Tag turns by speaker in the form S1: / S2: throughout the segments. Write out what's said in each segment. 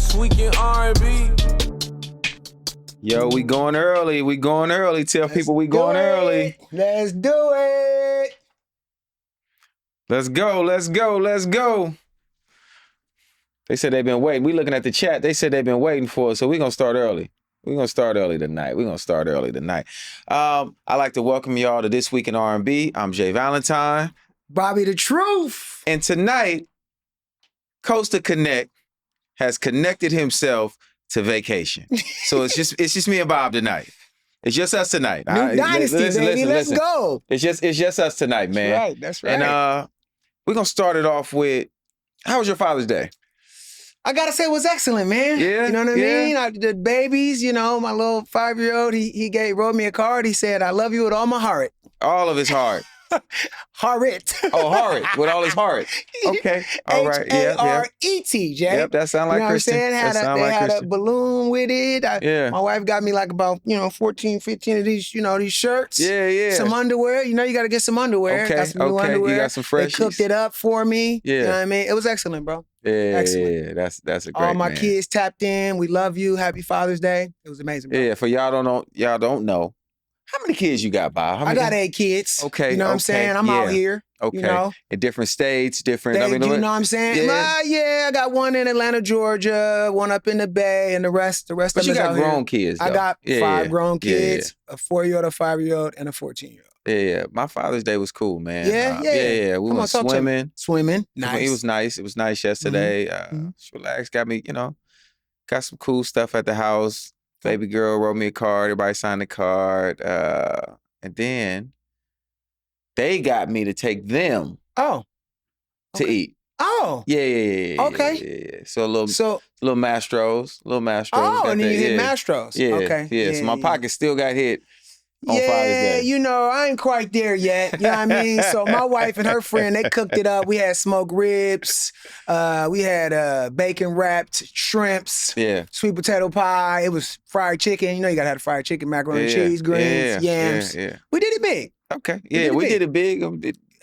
S1: This week in R&B.
S2: Yo, we going early. We going early. Tell people we going early.
S3: Let's do it.
S2: Let's go. Let's go. Let's go. They said they've been waiting. We looking at the chat. They said they've been waiting for us, so we're going to start early. We're going to start early tonight. I like to welcome y'all to This Week in R&B. I'm Jay Valentine.
S3: Bobby the Truth.
S2: And tonight, Costa Connect has connected himself to vacation. So it's just me and Bob tonight. It's just us tonight.
S3: New Dynasty, baby. Let's go.
S2: It's just us tonight, man.
S3: That's right.
S2: And we're going to start it off with, how was your Father's Day?
S3: I gotta say it was excellent, man.
S2: Yeah,
S3: you know what I mean? The babies, you know, my little 5-year-old, he wrote me a card. He said, I love you with all my heart.
S2: All of his heart.
S3: Heart.
S2: Oh, heart. With all his heart. Okay. All right. Yeah.
S3: H-A-R-E-T, Jay.
S2: Yep, that sound like Christian.
S3: You know what I'm saying? They had a balloon with it. My wife got me like about, 14, 15 of these, these shirts.
S2: Yeah.
S3: Some underwear. You got to get some underwear.
S2: Okay,
S3: got some new underwear.
S2: You got some fresh.
S3: They cooked it up for me.
S2: Yeah.
S3: You know what I mean? It was excellent, bro.
S2: Yeah,
S3: excellent.
S2: That's a great
S3: All my
S2: man.
S3: kids tapped in. We love you. Happy Father's Day. It was amazing, bro.
S2: Yeah, for y'all don't know. How many kids you got, Bob?
S3: I got 8 kids.
S2: Okay.
S3: You know what I'm saying? I'm out here.
S2: Okay. In different states, different.
S3: You know what I'm saying?
S2: Yeah.
S3: I got one in Atlanta, Georgia, one up in the Bay, and the rest
S2: But
S3: of them
S2: you
S3: is
S2: got
S3: out
S2: grown
S3: here.
S2: kids, though.
S3: I got 5 grown kids,
S2: Yeah.
S3: a 4-year-old, a 5-year-old, and a 14-year-old.
S2: Yeah. My Father's Day was cool, man.
S3: Yeah.
S2: We went swimming.
S3: Swimming. Nice.
S2: It was nice. It was nice yesterday. Just relaxed. Got me, got some cool stuff at the house. Baby girl wrote me a card. Everybody signed the card. And then they got me to take them to eat.
S3: Oh.
S2: Yeah.
S3: Okay.
S2: Yeah. So little Mastros.
S3: Oh, and then you hit Mastros.
S2: Yeah.
S3: Okay.
S2: Yeah. So my pocket still got hit on Father's Day.
S3: I ain't quite there yet. You know what I mean? So my wife and her friend, they cooked it up. We had smoked ribs. We had bacon-wrapped shrimps.
S2: Yeah.
S3: Sweet potato pie. It was fried chicken. You gotta have the fried chicken, macaroni and cheese, greens, yams.
S2: Yeah.
S3: We did it big.
S2: Okay. Yeah, we did it big.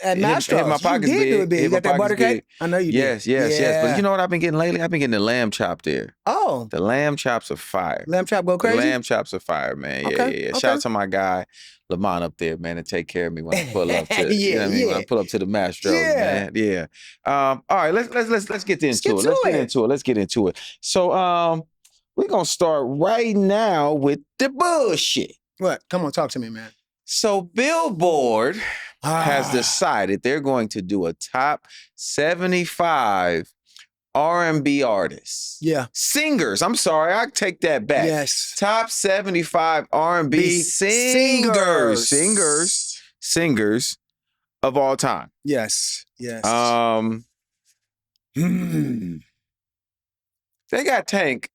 S3: At Mastros.
S2: My pockets
S3: you did do it big. You got that butter cake?
S2: Big.
S3: I know you
S2: did. Yes. But you know what I've been getting lately? I've been getting the lamb chop there.
S3: Oh.
S2: The lamb chops are fire.
S3: Lamb chop go crazy?
S2: The lamb chops are fire, man. Yeah. Shout out to my guy, Lamont up there, man, to take care of me when I pull up to when I pull up to the Mastros, man. Yeah. All right, let's get into it. Let's get into it. So we're gonna start right now with the bullshit.
S3: What? Come on, talk to me, man.
S2: So Billboard has decided they're going to do a top 75 R&B artists.
S3: Yeah.
S2: Singers. I'm sorry, I take that back.
S3: Yes.
S2: Top 75 R&B singers of all time.
S3: Yes.
S2: They got Tank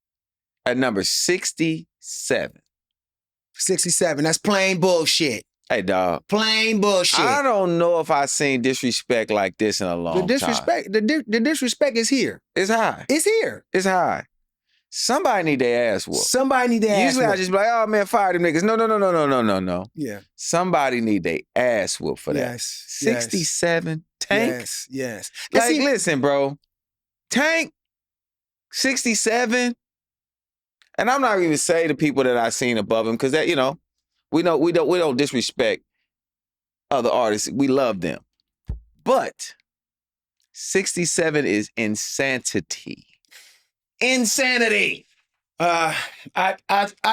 S2: at number 67.
S3: 67. That's plain bullshit.
S2: Hey, dog.
S3: Plain bullshit.
S2: I don't know if I've seen disrespect like this in a long time.
S3: The disrespect is here.
S2: It's high.
S3: It's here.
S2: It's high. Somebody need their ass whooped. Usually I just be like, oh man, fire them niggas. No.
S3: Yeah.
S2: Somebody need their ass whooped for that.
S3: Yes.
S2: 67. Tank.
S3: Yes.
S2: Like, listen, bro. Tank, 67. And I'm not even say the people that I've seen above him, because that, we don't disrespect other artists. We love them. But 67 is insanity. Insanity.
S3: I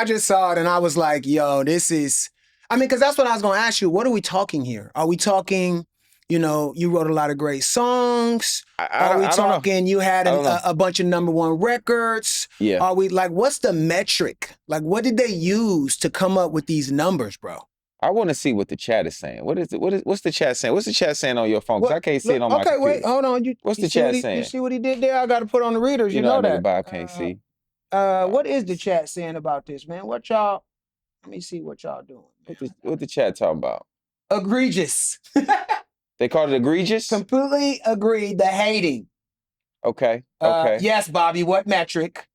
S3: just saw it and I was like, yo, this is, because that's what I was going to ask you. What are we talking here? Are we talking, you wrote a lot of great songs? Are we talking you had a bunch of #1 records?
S2: Yeah.
S3: Are we what's the metric? What did they use to come up with these numbers, bro?
S2: I want to see what the chat is saying. What's the chat saying? What's the chat saying on your phone? Because I can't see it on my computer.
S3: Okay, wait, hold on.
S2: What's the chat saying?
S3: You see what he did there? I got to put on the readers. You know that.
S2: Bob can't see.
S3: What is the chat saying about this, man? Let me see what y'all doing.
S2: What the chat talking about?
S3: Egregious.
S2: They called it egregious?
S3: Completely agreed. The hating.
S2: Okay.
S3: Yes, Bobby, what metric?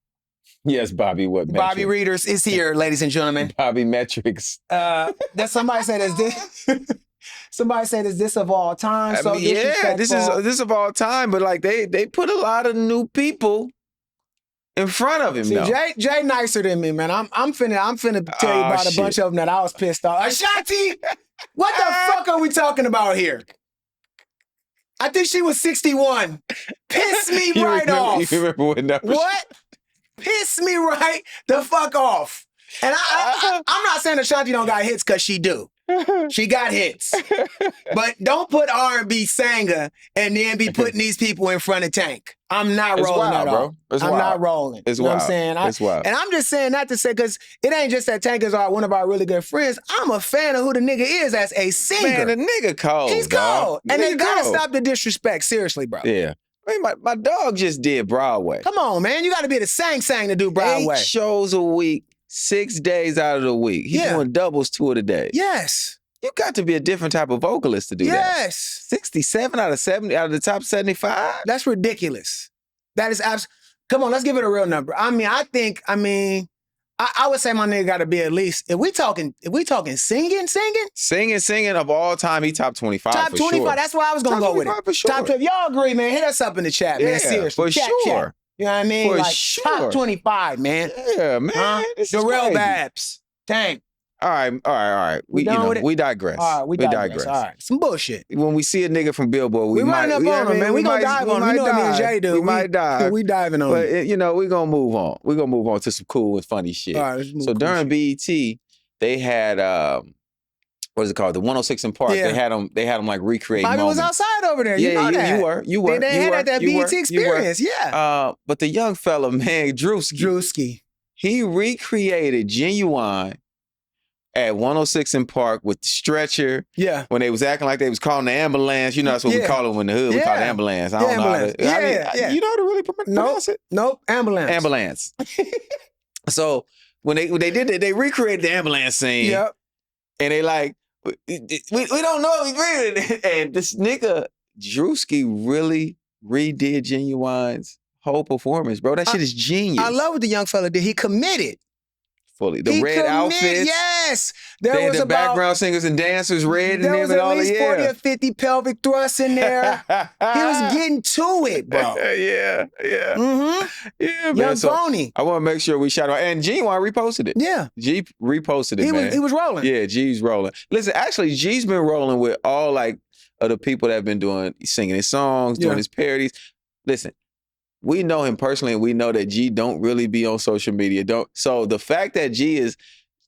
S2: Yes, Bobby, what metric?
S3: Bobby Readers is here, ladies and gentlemen.
S2: Bobby Metrics.
S3: Somebody said, is this of all time?
S2: This is of all time, but they put a lot of new people in front of him,
S3: See,
S2: though.
S3: Jay nicer than me, man. I'm finna tell you about a bunch of them that I was pissed off. Ashanti, what the fuck are we talking about here? I think she was 61. Piss me right off.
S2: You remember when that was...
S3: What? Piss me right the fuck off. And I'm not saying Ashanti don't got hits because she do. She got hits. But don't put R&B singer and then be putting these people in front of Tank. I'm not rolling at all. I'm not rolling.
S2: It's
S3: you know
S2: wild.
S3: what I'm saying?
S2: It's wild.
S3: And I'm just saying that to say, because it ain't just that Tank is one of our really good friends. I'm a fan of who the nigga is as a singer.
S2: Man, the nigga cold.
S3: He's
S2: dog.
S3: cold. And they gotta
S2: cold.
S3: stop the disrespect. Seriously, bro.
S2: Yeah. I mean, my dog just did Broadway.
S3: Come on, man. You gotta be the sang to do Broadway.
S2: 8 shows a week, 6 days out of the week. He's doing doubles 2 of the day.
S3: Yes.
S2: You got to be a different type of vocalist to do that.
S3: Yes.
S2: 67 out of 70 out of the top 75?
S3: That's ridiculous. That is absolutely. Come on, let's give it a real number. I would say my nigga got to be at least, if we talking singing?
S2: Singing of all time, he top 25
S3: Top 25,
S2: sure.
S3: that's where I was going to go with it.
S2: For sure.
S3: Top 12, y'all agree, man. Hit us up in the chat, man. Seriously.
S2: For
S3: chat. You know what I mean?
S2: For
S3: like,
S2: sure.
S3: top 25, man.
S2: Yeah, man. This is
S3: The real
S2: crazy.
S3: Babs. Tank.
S2: All right. We digress.
S3: All right, we digress. All right, some bullshit.
S2: When we see a nigga from Billboard,
S3: we
S2: might
S3: running up on him, man. We gonna dive on him. You know what me and Jay do.
S2: We might dive.
S3: We diving on him.
S2: But, we're going to move on. We're going to move on to some cool and funny shit.
S3: All right, let's move
S2: so during BET, they had, what is it called? The 106 in Park.
S3: Yeah.
S2: They had them like recreate
S3: Bobby
S2: moments.
S3: was outside over there. You know that.
S2: You were.
S3: They had that BET experience. Yeah.
S2: But the young fella, man, Druski. He recreated Ginuwine at 106 in Park with the stretcher.
S3: Yeah.
S2: When they was acting like they was calling the ambulance. You know, that's what we call them in the hood. We call it ambulance. I don't know how to... You know how to really pronounce it?
S3: Nope.
S2: Ambulance. So when they did it, they recreated the ambulance scene.
S3: Yep.
S2: And they like, we don't know if we really did. And this nigga, Druski, really redid Ginuwine's whole performance, bro. That shit is genius.
S3: I love what the young fella did. He committed.
S2: Fully. The red outfits.
S3: Yes.
S2: They had the background singers and dancers red and
S3: there was
S2: all
S3: at least
S2: the
S3: 40 or 50 pelvic thrusts in there. He was getting to it, bro.
S2: Yeah.
S3: Mm-hmm.
S2: Yeah, man.
S3: Young
S2: so
S3: Pony.
S2: I want to make sure we shout out. And Ginuwine reposted it.
S3: Yeah.
S2: G reposted it, man.
S3: He was rolling.
S2: Yeah, G's rolling. Listen, actually, G's been rolling with all like of the people that have been singing his songs, doing his parodies. Listen, we know him personally, and we know that G don't really be on social media. So the fact that G is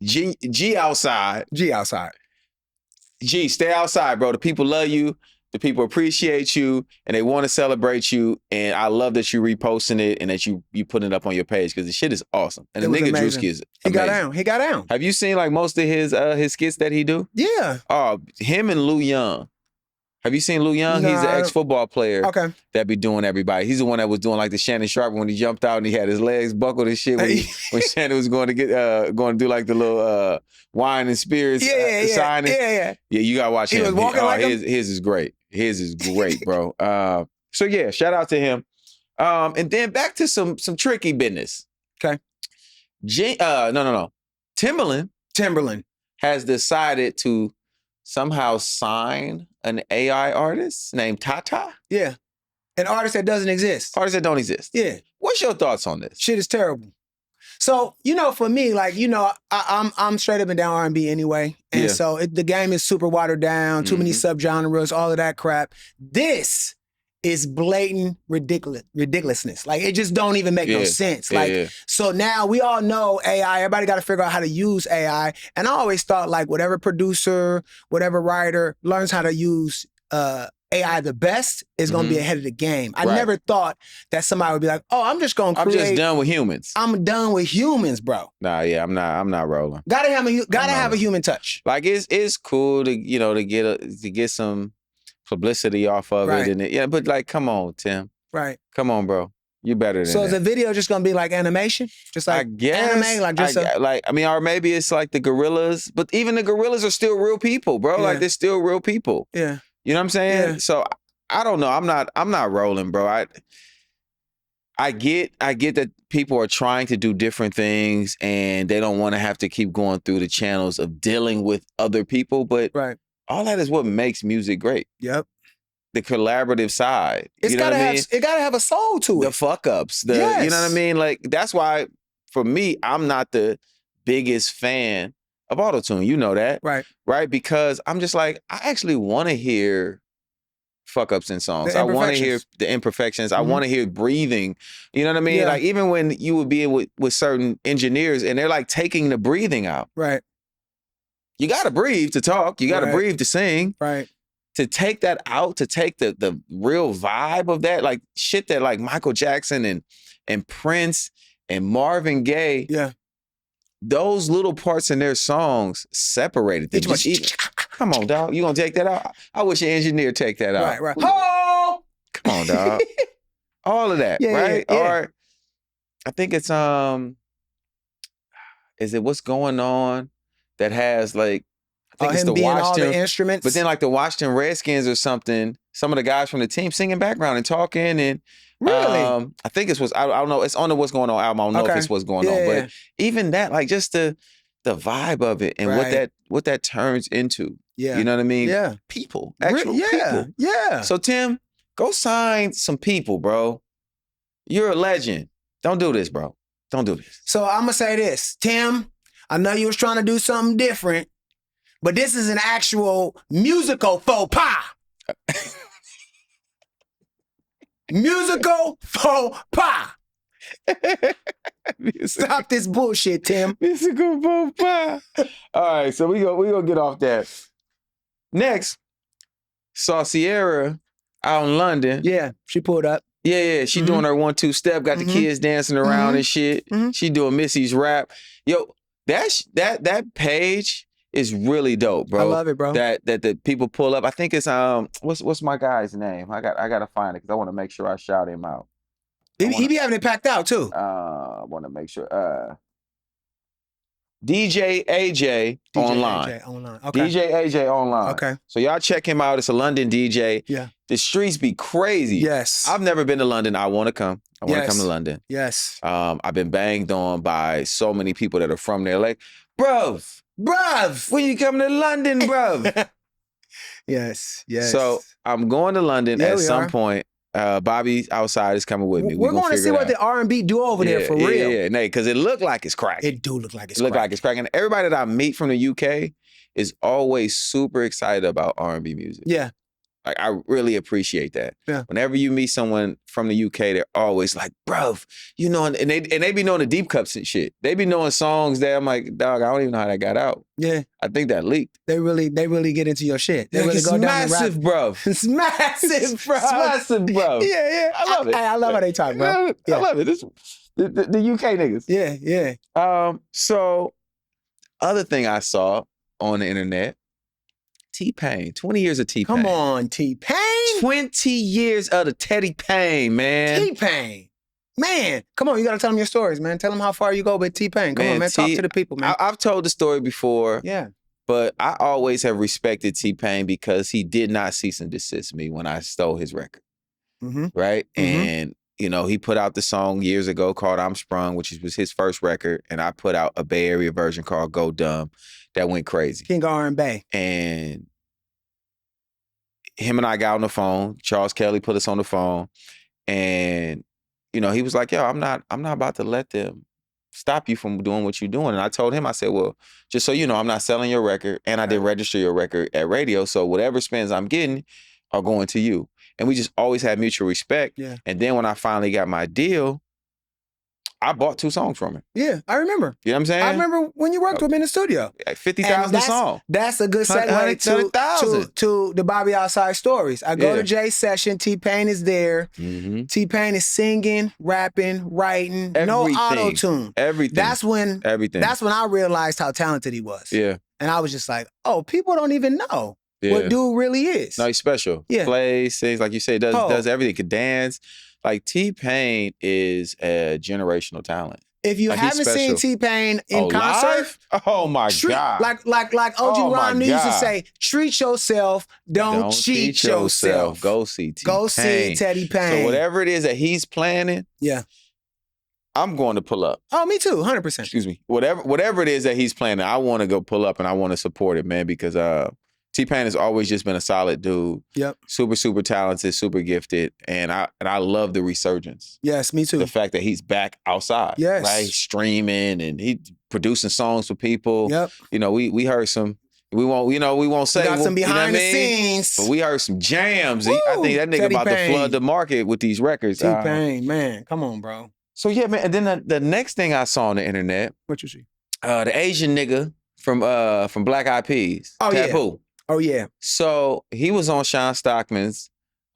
S2: G outside. G, stay outside, bro. The people love you. The people appreciate you, and they want to celebrate you. And I love that you reposting it and that you putting it up on your page because the shit is awesome. And the nigga Druski is amazing.
S3: He got down.
S2: Have you seen like most of his skits that he do?
S3: Yeah.
S2: Oh, him and Lou Young. Have you seen Lou Young?
S3: No,
S2: He's an ex-football player.
S3: Okay.
S2: That be doing everybody. He's the one that was doing like the Shannon Sharp when he jumped out and he had his legs buckled and shit when Shannon was going to do like the little wine and spirits signing.
S3: Yeah.
S2: Yeah, you gotta watch him.
S3: He was walking like him?
S2: His is great. His is great, bro. So yeah, shout out to him. And then back to some tricky business.
S3: Okay.
S2: No. Timbaland has decided to somehow sign an AI artist named Tata.
S3: Yeah. An artist that doesn't exist.
S2: Artists that don't exist.
S3: Yeah.
S2: What's your thoughts on this?
S3: Shit is terrible. So, for me, like, I'm straight up and down R&B anyway. And so the game is super watered down, too many subgenres, all of that crap. This is blatant ridiculousness. Like, it just don't even make no sense. So now we all know AI. Everybody got to figure out how to use AI. And I always thought, like, whatever producer, whatever writer learns how to use AI the best is going to be ahead of the game. I never thought that somebody would be like, oh, I'm just going to create.
S2: I'm just done with humans.
S3: I'm done with humans, bro.
S2: Nah, yeah, I'm not rolling.
S3: Gotta have a human touch.
S2: Like it's cool to get some publicity off of it, and but like, come on, Tim.
S3: Right.
S2: Come on, bro. You better than
S3: so
S2: that.
S3: Is the video just gonna be like animation? Just like
S2: I guess,
S3: anime? Like just
S2: or maybe it's like the gorillas, but even the gorillas are still real people, bro. Like they're still real people.
S3: Yeah.
S2: You know what I'm saying?
S3: Yeah.
S2: So I don't know. I'm not rolling, bro. I get that people are trying to do different things and they don't want to have to keep going through the channels of dealing with other people, but all that is what makes music great.
S3: Yep.
S2: the collaborative side.
S3: It's
S2: you know
S3: gotta
S2: what I
S3: have
S2: mean?
S3: it gotta have a soul to
S2: The
S3: it.
S2: fuck ups. You know what I mean? Like that's why for me, I'm not the biggest fan of autotune. You know that. Right? Because I'm just like, I actually want to hear fuck ups in songs. I want to hear the imperfections. I want to hear breathing. You know what I mean?
S3: Yeah.
S2: Like even when you would be with certain engineers and they're like taking the breathing out.
S3: Right.
S2: You got to breathe to talk. You got to breathe to sing.
S3: Right.
S2: To take that out, to take the real vibe of that, like shit that like Michael Jackson and Prince and Marvin Gaye.
S3: Yeah.
S2: Those little parts in their songs separated them. Come on, dog. You gonna take that out? I wish an engineer take that out.
S3: Right. Oh!
S2: Come on, dog. All of that, right?
S3: Yeah.
S2: Or I think it's is it What's Going On that has like I think it's the Washington
S3: all the instruments.
S2: But then like the Washington Redskins or something, some of the guys from the team singing background and talking and
S3: really?
S2: I think it's I don't know. It's on the What's Going On album. I don't know if it's What's Going On. But even that, like just the vibe of it and what that turns into.
S3: Yeah.
S2: You know what I mean?
S3: Yeah.
S2: People. Actual people.
S3: Yeah.
S2: So Tim, go sign some people, bro. You're a legend. Don't do this, bro. Don't do this.
S3: So I'm gonna say this. Tim, I know you was trying to do something different, but this is an actual musical faux pas. Musical faux pas. Stop this bullshit, Tim.
S2: Musical faux pas. All right, so we gonna get off that. Next, saw Ciara out in London.
S3: Yeah, she pulled up.
S2: Yeah, she doing her 1-2 step, got the kids dancing around and shit. She doing Missy's rap. Yo, that page is really dope, bro.
S3: I love it, bro.
S2: That the people pull up. I think it's what's my guy's name? I gotta find it because I want to make sure I shout him out.
S3: He be having it packed out too.
S2: I want to make sure. DJ AJ online.
S3: Okay.
S2: DJ AJ online.
S3: Okay.
S2: So y'all check him out. It's a London DJ.
S3: Yeah.
S2: The streets be crazy.
S3: Yes.
S2: I've never been to London. I want to come. I want to come to London.
S3: Yes.
S2: I've been banged on by so many people that are from there. Like, bruv, when you come to London, bruv?
S3: Yes.
S2: So I'm going to London at some point. Bobby outside is coming with me.
S3: We're going to see what the R&B do over there for real.
S2: Yeah, because it look like it's cracking.
S3: It do look like it's
S2: cracking. Look like it's cracking. Everybody that I meet from the UK is always super excited about R&B music.
S3: Yeah.
S2: Like, I really appreciate that.
S3: Yeah.
S2: Whenever you meet someone from the UK, they're always like, bro, you know, and they be knowing the deep cuts and shit. They be knowing songs that I'm like, dog, I don't even know how that got out.
S3: Yeah.
S2: I think that leaked.
S3: They really get into your shit. They
S2: like,
S3: really
S2: it's
S3: go down
S2: massive, bro.
S3: It's massive, bro.
S2: It's massive, bro.
S3: Yeah.
S2: I love it.
S3: I love how they talk, bro.
S2: I love it. This, the UK niggas.
S3: Yeah.
S2: So, other thing I saw on the internet, T-Pain. 20 years of T-Pain.
S3: Come on, T-Pain.
S2: 20 years of the Teddy Pain, man.
S3: T-Pain. Man, come on, you gotta tell them your stories, man. Tell them how far you go with T-Pain. Come on, man, talk to the people, man.
S2: I've told the story before.
S3: Yeah.
S2: But I always have respected T-Pain because he did not cease and desist me when I stole his record. Right? And, you know, he put out the song years ago called I'm Sprung, which was his first record. And I put out a Bay Area version called Go Dumb that went crazy.
S3: King R&B.
S2: And him and I got on the phone. Charles Kelly put us on the phone. And, you know, he was like, yo, I'm not about to let them stop you from doing what you're doing. And I told him, I said, well, just so you know, I'm not selling your record and I didn't register your record at radio. So whatever spins I'm getting are going to you. And we just always had mutual respect.
S3: Yeah.
S2: And then when I finally got my deal, I bought 2 songs from him.
S3: Yeah, I remember.
S2: You know what I'm saying?
S3: I remember when you worked with him in the studio.
S2: 50,000 a song.
S3: That's a good segue to the Bobby Outside stories. I go to Jay's session. T-Pain is there. T-Pain is singing, rapping, writing, no auto-tune.
S2: Everything.
S3: That's when I realized how talented he was.
S2: Yeah.
S3: And I was just like, oh, people don't even know what dude really is.
S2: No, he's special.
S3: Yeah.
S2: Plays, sings, like you say, does everything. Could dance. Like, T-Pain is a generational talent.
S3: If you haven't seen T-Pain in concert,
S2: live? Oh my God.
S3: Like OG Ron used to say, treat yourself, don't cheat yourself.
S2: Go see T-Pain.
S3: Go see Teddy Pain.
S2: So whatever it is that he's planning, I'm going to pull up.
S3: Oh, me too, 100%.
S2: Excuse me. Whatever it is that he's planning, I want to go pull up and I want to support it, man, because T-Pain has always just been a solid dude.
S3: Yep.
S2: Super, super talented, super gifted. And I love the resurgence.
S3: Yes, me too.
S2: The fact that he's back outside.
S3: Yes.
S2: Right? Streaming and he producing songs for people.
S3: Yep.
S2: You know, we heard some, we won't say.
S3: We got some behind
S2: the
S3: scenes.
S2: But we heard some jams.
S3: Woo!
S2: I think that nigga
S3: Teddy
S2: about
S3: Payne.
S2: to flood the market with these records.
S3: T-Pain, man, come on, bro.
S2: So yeah, man. And then the next thing I saw on the internet,
S3: What you see?
S2: the Asian nigga from Black Eyed Peas,
S3: Oh, yeah.
S2: Taboo.
S3: Oh yeah,
S2: So he was on Sean Stockman's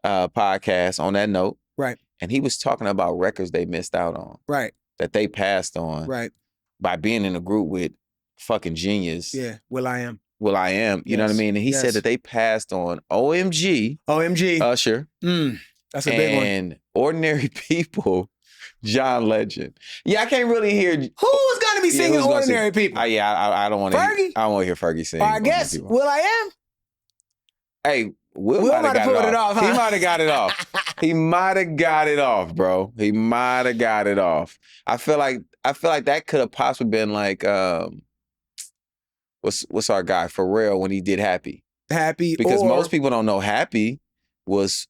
S2: podcast on that note.
S3: right,
S2: And he was talking about records they missed out on,
S3: right,
S2: that they passed on
S3: right.
S2: by being in a group with fucking genius.
S3: Yeah, Will.i.am.
S2: Will.i.am, you know what I
S3: Yes,
S2: mean? And he
S3: yes.
S2: said that they passed on OMG,
S3: OMG.
S2: Usher,
S3: That's a big one.
S2: and Ordinary People, John Legend. Yeah, I can't really hear.
S3: Who's gonna be singing
S2: who's gonna
S3: Ordinary
S2: sing?
S3: People?
S2: I don't want to.
S3: Fergie?
S2: I don't want to hear Fergie sing.
S3: I
S2: Ordinary
S3: guess
S2: People.
S3: Will.i.am.
S2: Hey, Will
S3: Will
S2: might have
S3: might have
S2: got
S3: pulled
S2: it off.
S3: huh?
S2: He might have got it off. He might have got it off, bro. He might have got it off. I feel like that could have possibly been like what's our guy Pharrell when he did Happy.
S3: Happy,
S2: Because
S3: or,
S2: most people don't know Happy was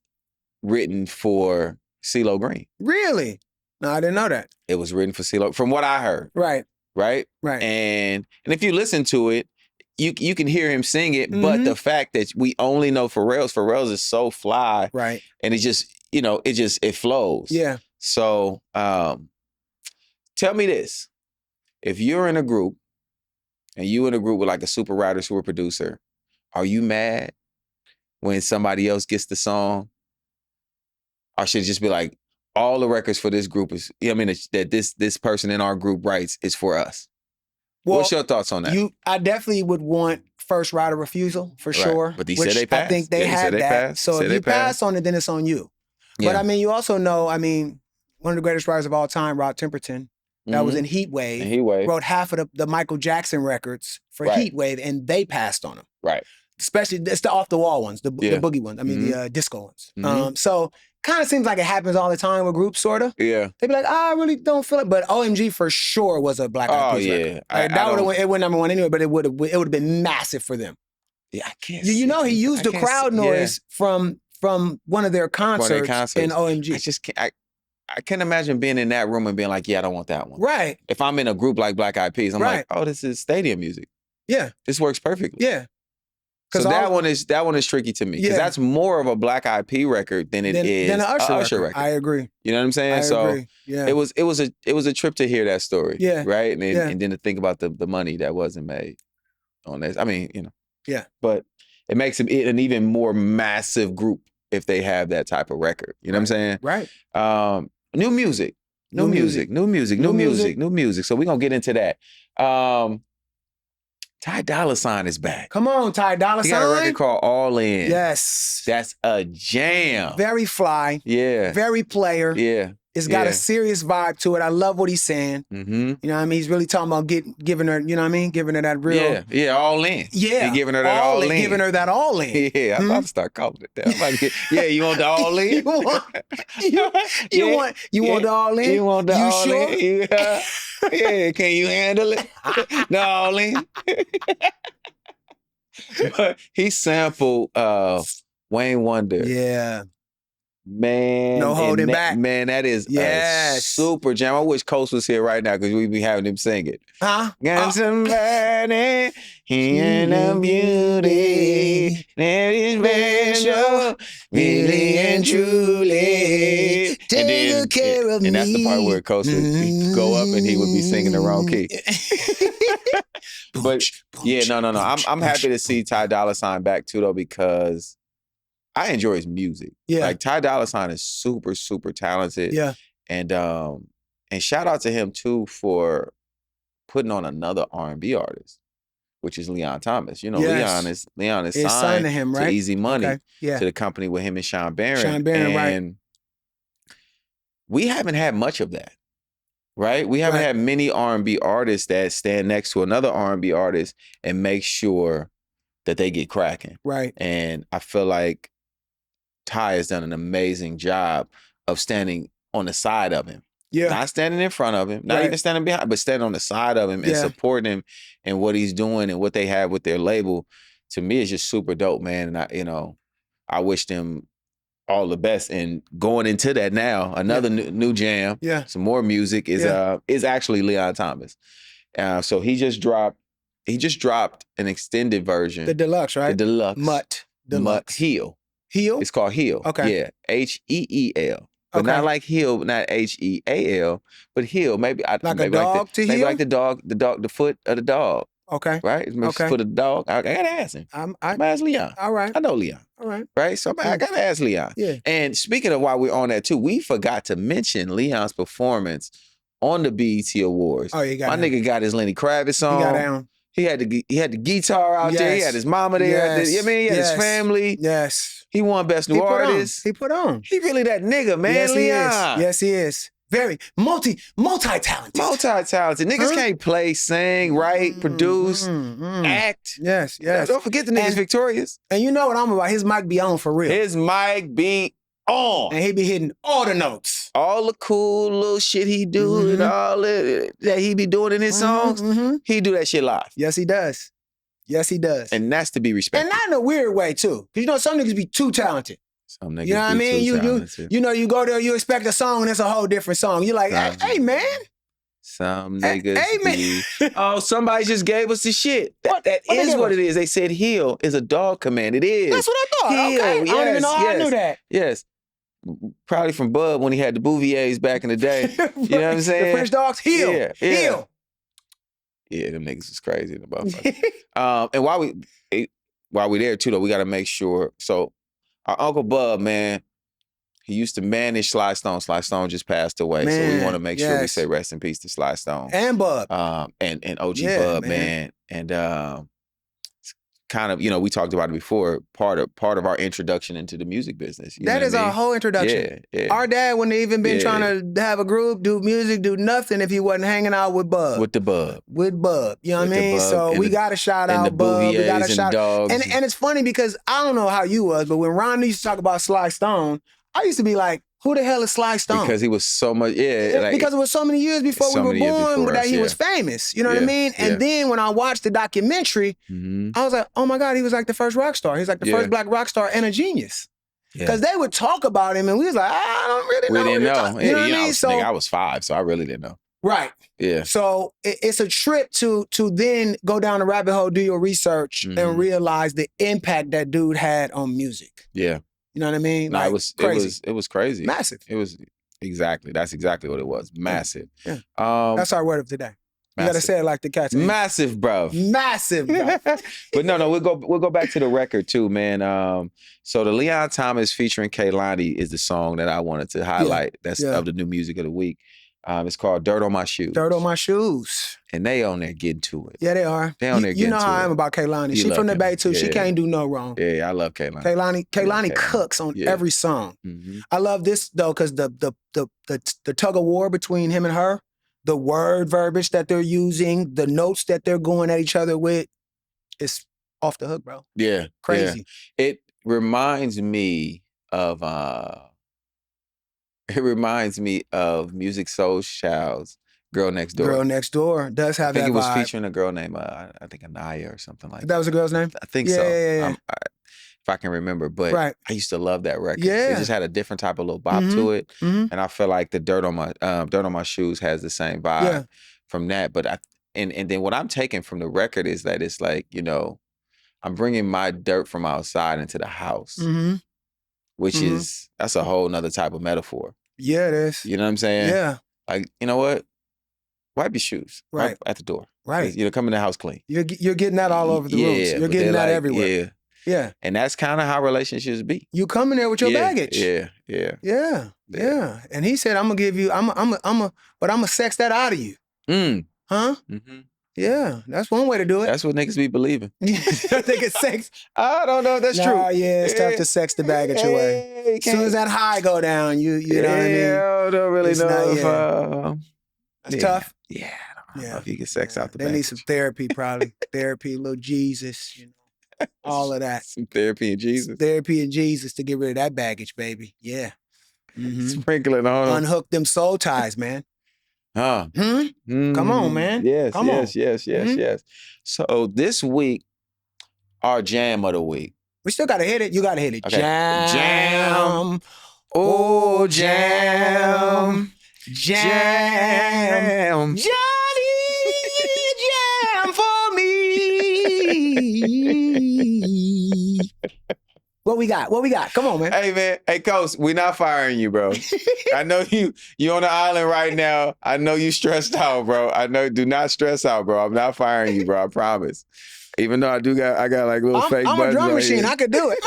S2: written for CeeLo Green.
S3: Really? No, I didn't know that.
S2: It was written for CeeLo, from what I heard.
S3: Right,
S2: Right?
S3: right.
S2: And if you listen to it, you can hear him sing it, but
S3: Mhm.
S2: the fact that we only know Pharrell's is so fly,
S3: Right.
S2: and it just, it flows.
S3: Yeah.
S2: So tell me this. If you're in a group and you in a group with like a super writer, super producer, are you mad when somebody else gets the song? Or should it just be like, all the records for this group is, that this person in our group writes is for us?
S3: Well,
S2: What's your thoughts on that?
S3: I definitely would want first right of refusal for
S2: Right.
S3: sure.
S2: But he
S3: which
S2: said they passed.
S3: I think they
S2: Yeah, he
S3: had
S2: said they
S3: that.
S2: passed.
S3: So
S2: Said
S3: if
S2: they
S3: you pass
S2: passed.
S3: on it, then it's on you.
S2: Yeah.
S3: But I mean, you also know, one of the greatest writers of all time, Rod Temperton, that was in Heat Wave,
S2: And he waved.
S3: wrote half of the Michael Jackson records for
S2: Right.
S3: Heat Wave, and they passed on him.
S2: Right.
S3: Especially, it's the off the wall ones, the
S2: Yeah.
S3: boogie ones. I mean, the disco ones.
S2: Mhm.
S3: So kind of seems like it happens all the time with groups, sort of.
S2: Yeah.
S3: They'd be like, I really don't feel it. But OMG for sure was a Black Eyed
S2: Oh
S3: Peas
S2: yeah.
S3: record. Like, it went number one anyway, but it would have been massive for them.
S2: Yeah, I can't.
S3: You know, he used the
S2: I can't
S3: crowd
S2: see-
S3: noise from one of their concerts,
S2: concerts.
S3: in OMG.
S2: I just can't. I can't imagine being in that room and being like, yeah, I don't want that one.
S3: Right.
S2: If I'm in a group like Black Eyed Peas, I'm
S3: Right.
S2: like, oh, this is stadium music.
S3: Yeah.
S2: This works perfectly.
S3: Yeah.
S2: So that one is tricky to me because
S3: Yeah.
S2: that's more of a Black Eyed Pea record than it is
S3: Than an
S2: a
S3: Usher,
S2: record.
S3: I agree.
S2: You know what I'm saying?
S3: I
S2: so
S3: agree. Yeah.
S2: it was a trip to hear that story.
S3: Yeah.
S2: Right. And then,
S3: Yeah.
S2: and then to think about the money that wasn't made on this. I mean,
S3: Yeah.
S2: But it makes it an even more massive group if they have that type of record. You know what I'm saying?
S3: Right.
S2: New music. New music. So we're gonna get into that. Ty Dolla $ign is back.
S3: Come on, Ty Dolla
S2: He got a record
S3: $ign.
S2: called All In.
S3: Yes.
S2: That's a jam.
S3: Very fly.
S2: Yeah.
S3: Very player.
S2: Yeah.
S3: It's got
S2: Yeah.
S3: a serious vibe to it. I love what he's saying.
S2: Mm-hmm.
S3: You know what I mean? He's really talking about giving her, you know what I mean? Giving her that real.
S2: Yeah. Yeah. All in.
S3: Yeah.
S2: He giving her that all in.
S3: Giving her that all in.
S2: Yeah. I'm about to start calling it that. I'm about to get, yeah. You want the all in?
S3: You want the all in?
S2: You want the
S3: You
S2: all
S3: sure?
S2: in? Yeah. Can you handle it? The all in. But he sampled Wayne Wonder.
S3: Yeah.
S2: Man,
S3: No holding
S2: and
S3: back.
S2: Man, that is a
S3: Yes.
S2: super jam. I wish Coast was here right now because we'd be having him sing it.
S3: Huh?
S2: Got somebody in the beauty that is special, really and truly.
S3: Take care of
S2: and that's the part
S3: me.
S2: where Coast would he'd go up and he would be singing the wrong key. But yeah, no. I'm happy to see Ty Dolla $ign back too though because I enjoy his music.
S3: Yeah.
S2: Like Ty Dolla $ign is super, super talented.
S3: Yeah.
S2: And shout out to him too for putting on another R&B artist, which is Leon Thomas. You know,
S3: Yes.
S2: Leon is
S3: It's
S2: signed
S3: to him,
S2: to
S3: right?
S2: Easy Money
S3: Okay. Yeah.
S2: to the company with him and Sean Baron.
S3: Sean Baron, right.
S2: And we haven't had much of that. Right? We haven't
S3: Right.
S2: had many R&B artists that stand next to another R&B artist and make sure that they get cracking.
S3: Right.
S2: And I feel like Ty has done an amazing job of standing on the side of him.
S3: Yeah.
S2: Not standing in front of him, not
S3: Right.
S2: even standing behind, but standing on the side of him and
S3: Yeah.
S2: supporting him and what he's doing and what they have with their label. to me, it's just super dope, man. And I wish them all the best. And going into that now, another new jam, some more music is actually Leon Thomas. So he just dropped an extended version.
S3: The deluxe, right?
S2: The deluxe.
S3: Mutt Deluxe.
S2: Heel.
S3: Heel?
S2: It's called Heel.
S3: Okay.
S2: Yeah. H-E-E-L. But not like heel, not H-E-A-L, but heel. Maybe
S3: like
S2: maybe
S3: a dog to heel?
S2: Maybe like the foot of the dog.
S3: Okay.
S2: Right? It's the foot of the dog. I gotta ask him. I'm ask Leon.
S3: All right.
S2: I know Leon.
S3: All right.
S2: Right? So I gotta ask Leon.
S3: Yeah.
S2: And speaking of why we're on that too, we forgot to mention Leon's performance on the BET Awards.
S3: Oh, you got
S2: My nigga got his Lenny Kravitz on.
S3: He got down.
S2: He had the guitar out there. He had his mama there.
S3: Yes.
S2: He had his family.
S3: Yes.
S2: He won Best New Artist.
S3: He put on.
S2: He really that nigga, man.
S3: Yes,
S2: Leon.
S3: he is. Yes, he is. Very multi-talented.
S2: Multi-talented. Niggas can't play, sing, write, produce, act.
S3: Yes.
S2: Don't forget the niggas victorious.
S3: And you know what I'm about. His mic be on for real.
S2: His mic be on.
S3: And he be hitting all the notes.
S2: All the cool little shit he do and all that he be doing in his songs, he do that shit live.
S3: Yes, he does. Yes, he does.
S2: And that's to be respected.
S3: And not in a weird way, too. Because some niggas be too talented.
S2: Some niggas
S3: you know what I mean? You go there, you expect a song, and it's a whole different song. You're like, hey, man.
S2: Some niggas
S3: hey, man.
S2: Oh, somebody just gave us the shit. That is what it is. They said heel is a dog command. It is.
S3: That's what I thought.
S2: Heel,
S3: okay.
S2: Yes,
S3: I don't even know how I knew that.
S2: Yes. Probably from Bub when he had the Bouviers back in the day. You know what I'm saying?
S3: The French dogs, heel.
S2: Yeah.
S3: Heel.
S2: Yeah, them niggas is crazy in the motherfucker. And while we there too, though, we got to make sure. So our Uncle Bub, man, he used to manage Sly Stone. Sly Stone just passed away.
S3: Man,
S2: so we want to make sure we say rest in peace to Sly Stone.
S3: And Bub.
S2: And OG Bub, man. And kind of, we talked about it before, part of our introduction into the music business.
S3: That is our whole introduction.
S2: Yeah.
S3: Our dad wouldn't even been trying to have a group, do music, do nothing if he wasn't hanging out with Bub.
S2: With the Bub.
S3: With Bub. You know what I mean? So we got to shout out Bub. We got to shout out. And it's funny because I don't know how you was, but when Ron used to talk about Sly Stone, I used to be like, who the hell is Sly Stone?
S2: Because he was so much,
S3: because it was so many years before we were born that he was famous. You know what I mean? And then when I watched the documentary, I was like, oh my God, he was like the first rock star. He's like the first black rock star and a genius. Because they would talk about him and we was like, I don't really know.
S2: We didn't know.
S3: You know what I mean? So
S2: I was 5, so I really didn't know.
S3: Right.
S2: Yeah.
S3: So it's a trip to then go down the rabbit hole, do your research, and realize the impact that dude had on music.
S2: Yeah.
S3: You know what I mean?
S2: No,
S3: like,
S2: it was crazy.
S3: Massive.
S2: It was that's exactly what it was. Massive.
S3: Yeah. That's our word of today. You gotta say it like the cats.
S2: Massive, bro.
S3: Massive, bro.
S2: But no, we'll go back to the record too, man. So the Leon Thomas featuring Kehlani is the song that I wanted to highlight. That's of the new music of the week. It's called Dirt on My Shoes.
S3: Dirt on My Shoes.
S2: And they on there getting to it.
S3: Yeah, they are.
S2: They on there getting to it.
S3: You know how I am about Kehlani. She from the Bay too. Yeah. She can't do no wrong.
S2: Yeah, I love Kehlani.
S3: Kehlani cooks on every song. I love this though, because the tug of war between him and her, the word verbiage that they're using, the notes that they're going at each other with, it's off the hook, bro.
S2: Yeah.
S3: Crazy.
S2: Yeah. It reminds me of Music Soul Child's Girl Next Door.
S3: Girl Next Door does have that vibe.
S2: I think it was featuring a girl named, I think Anaya or something like that.
S3: That was a girl's name?
S2: I think so.
S3: Yeah.
S2: If I can remember. But I used to love that record.
S3: Yeah.
S2: It just had a different type of little bop to it. And I feel like the Dirt on My Shoes has the same vibe from that. But and then what I'm taking from the record is that it's like, I'm bringing my dirt from outside into the house. Which is, that's a whole nother type of metaphor.
S3: Yeah, it is.
S2: You know what I'm saying?
S3: Yeah.
S2: Like, you know what? Wipe your shoes.
S3: Right.
S2: At the door.
S3: Right.
S2: Come in the house clean.
S3: You're getting that all over the rooms. You're getting that everywhere.
S2: Yeah.
S3: Yeah.
S2: And that's kind of how relationships be.
S3: You come in there with your baggage.
S2: Yeah.
S3: And he said, I'm gonna give you, but I'm gonna sex that out of you. Huh? Yeah, that's one way to do it.
S2: That's what niggas be believing.
S3: I think it's sex.
S2: I don't know if that's true.
S3: Yeah, it's tough to sex the baggage away. As soon as that high go down, you know what I mean?
S2: I don't really know if...
S3: That's tough.
S2: Yeah, I don't know if you can sex out the baggage.
S3: They need some therapy, probably. Therapy, little Jesus, all of that.
S2: Some therapy and Jesus.
S3: Therapy and Jesus to get rid of that baggage, baby. Yeah.
S2: Sprinkling on them.
S3: Unhook them soul ties, man.
S2: Huh.
S3: Come on, man.
S2: Yes,
S3: Come on.
S2: yes. So this week, our jam of the week.
S3: We still gotta hit it. You gotta hit it.
S2: Okay.
S3: Jam.
S2: Oh, jam.
S3: Jam. Johnny, jam for me. What we got? What we got? Come on, man.
S2: Hey, man. Hey, Coach, we not firing you, bro. I know you on the island right now. I know you stressed out, bro. I know. Do not stress out, bro. I'm not firing you, bro. I promise. Even though I got like little fake buttons.
S3: I'm a drum
S2: right
S3: machine.
S2: here.
S3: I could do it.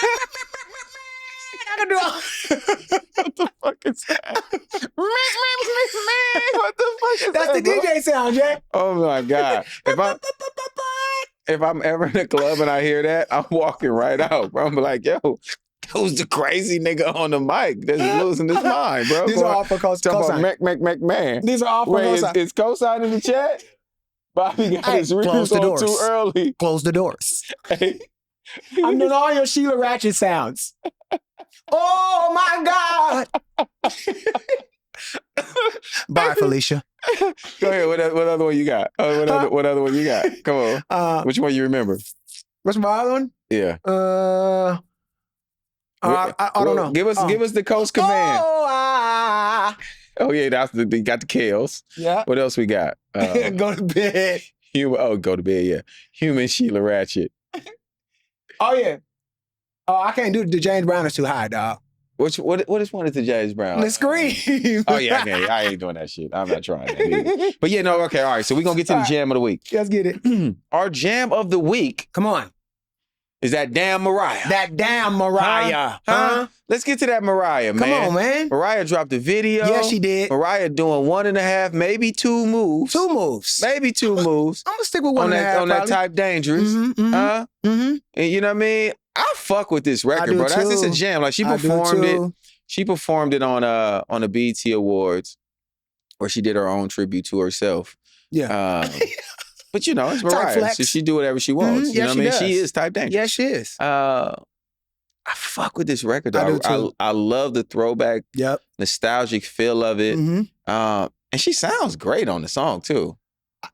S3: I could do it.
S2: What the fuck is that? What the fuck is
S3: That's
S2: that,
S3: the DJ sound, Jay.
S2: Oh my God. If I'm ever in a club and I hear that, I'm walking right out, bro. I'm like, yo, who's the crazy nigga on the mic that's losing his mind, bro?
S3: These are all for cosign.
S2: Man.
S3: These are all for
S2: Wait,
S3: cosign.
S2: is cosign in the chat? Bobby got his reviews on too early.
S3: Close the doors.
S2: Hey.
S3: I'm doing all your Sheila Ratchet sounds. Oh my God. Bye, Felicia.
S2: Go ahead. What other one you got? What other one you got? Come on. Which one you remember?
S3: What's my other one?
S2: Yeah.
S3: I don't know.
S2: Give us the Coast Command. Oh yeah, they got the Kales.
S3: Yeah.
S2: What else we got?
S3: Go to bed.
S2: Go to bed. Yeah. Human Sheila Ratchet.
S3: Oh yeah. Oh, I can't do the James Brown is too high, dog.
S2: What is one of the James Brown?
S3: The Scream.
S2: Oh yeah, okay. I ain't doing that shit. I'm not trying that either. But yeah, no, okay, all right. So we're gonna get to the jam of the week.
S3: Let's get it.
S2: Our jam of the week.
S3: Come on.
S2: Is that damn Mariah.
S3: That damn Mariah.
S2: Huh? Let's get to that Mariah, man.
S3: Come on, man.
S2: Mariah dropped a video.
S3: Yeah, she did.
S2: Mariah doing 1.5, maybe 2 moves.
S3: 2 moves.
S2: Maybe 2 moves.
S3: I'm gonna stick with 1.5.
S2: On that Type Dangerous. And you know what I mean? I fuck with this record, bro. It's a jam. Like she performed it. She performed it on the BET Awards, where she did her own tribute to herself.
S3: Yeah.
S2: But you know, it's Mariah. So she do whatever she wants. You know what I mean? She is Type Dangerous.
S3: Yeah, she is.
S2: I fuck with this record.
S3: I do too.
S2: I love the throwback, nostalgic feel of it. And she sounds great on the song too.